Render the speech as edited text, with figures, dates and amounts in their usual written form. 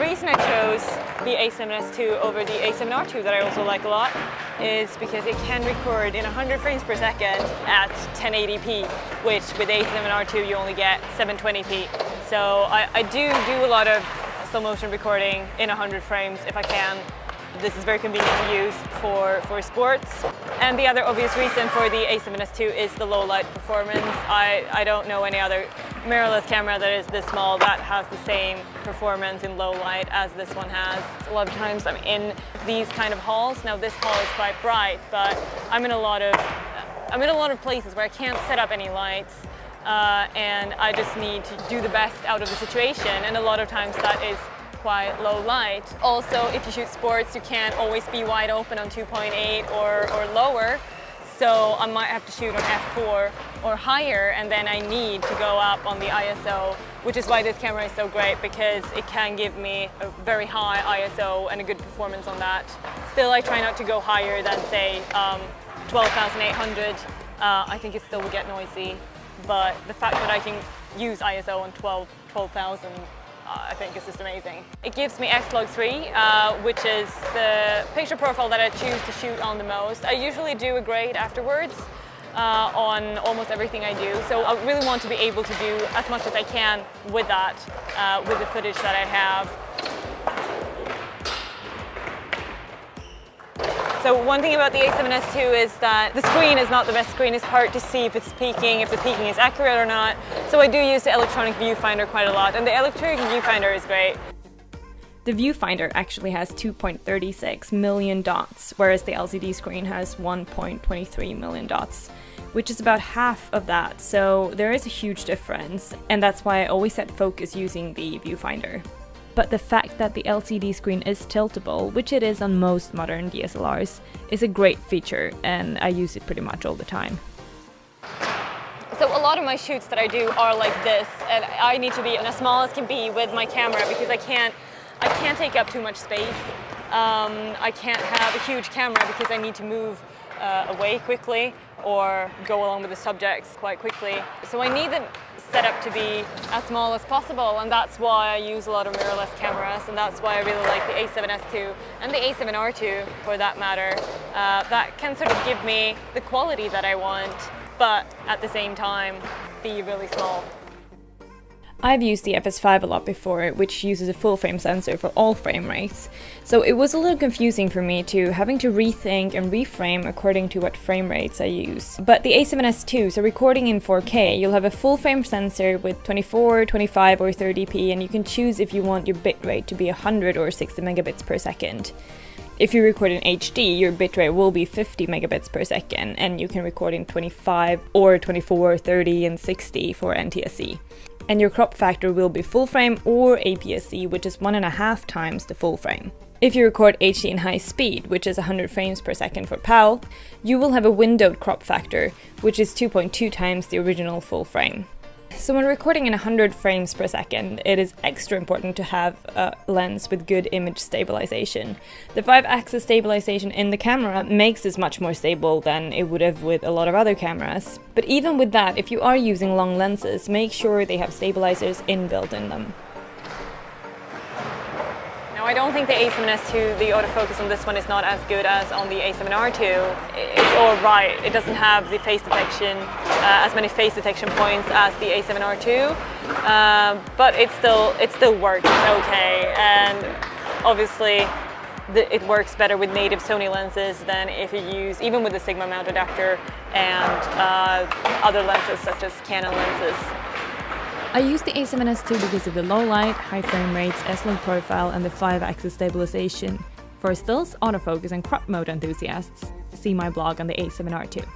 reason I chose the a7s II over the a7R2 that I also like a lot is because it can record in 100 frames per second at 1080p, which with a7R2 you only get 720p. So I do a lot of slow motion recording in 100 frames if I can. This is very convenient to use for sports. And the other obvious reason for the a7s II is the low light performance. I don't know any other mirrorless camera that is this small that has the same performance in low light as this one has. A lot of times I'm in these kind of halls. Now this hall is quite bright, but I'm in a lot of places where I can't set up any lights. And I just need to do the best out of the situation, and a lot of times that is quite low light. Also, if you shoot sports, you can't always be wide open on 2.8 or lower, so I might have to shoot on f4 or higher, and then I need to go up on the ISO, which is why this camera is so great, because it can give me a very high ISO and a good performance on that. Still, I try not to go higher than, say, 12,800. I think it still will get noisy, but the fact that I can use ISO on 12,000 I think is just amazing. It gives me S-Log3, which is the picture profile that I choose to shoot on the most. I usually do a grade afterwards on almost everything I do, so I really want to be able to do as much as I can with that, with the footage that I have. So one thing about the a7s II is that the screen is not the best screen. It's hard to see if it's peaking, if the peaking is accurate or not. So I do use the electronic viewfinder quite a lot, and the electronic viewfinder is great. The viewfinder actually has 2.36 million dots, whereas the LCD screen has 1.23 million dots, which is about half of that, so there is a huge difference, and that's why I always set focus using the viewfinder. But the fact that the LCD screen is tiltable, which it is on most modern DSLRs, is a great feature, and I use it pretty much all the time. So a lot of my shoots that I do are like this, and I need to be as small as can be with my camera because I can't take up too much space. I can't have a huge camera because I need to move away quickly or go along with the subjects quite quickly. So I need the setup to be as small as possible, and that's why I use a lot of mirrorless cameras, and that's why I really like the a7s II and the a7R2 for that matter. That can sort of give me the quality that I want, but at the same time be really small. I've used the FS5 a lot before, which uses a full frame sensor for all frame rates, so it was a little confusing for me having to rethink and reframe according to what frame rates I use. But the a7s II, so recording in 4K, you'll have a full frame sensor with 24, 25 or 30p, and you can choose if you want your bitrate to be 100 or 60 megabits per second. If you record in HD, your bitrate will be 50 megabits per second, and you can record in 25 or 24, 30 and 60 for NTSC. And your crop factor will be full frame or APS-C, which is 1.5 times the full frame. If you record HD in high speed, which is 100 frames per second for PAL, you will have a windowed crop factor, which is 2.2 times the original full frame. So when recording in 100 frames per second, it is extra important to have a lens with good image stabilization. The 5-axis stabilization in the camera makes this much more stable than it would have with a lot of other cameras. But even with that, if you are using long lenses, make sure they have stabilizers inbuilt in them. Now, I don't think the a7s II, the autofocus on this one is not as good as on the a7R2. It's all right. It doesn't have the face detection, as many face detection points as the a7R2, but it still works. It's okay, and obviously it works better with native Sony lenses than if you use, even with the Sigma mount adapter and other lenses such as Canon lenses. I use the a7s II because of the low light, high frame rates, S-Log profile and the 5-axis stabilization. For stills, autofocus and crop mode enthusiasts, see my blog on the a7R2.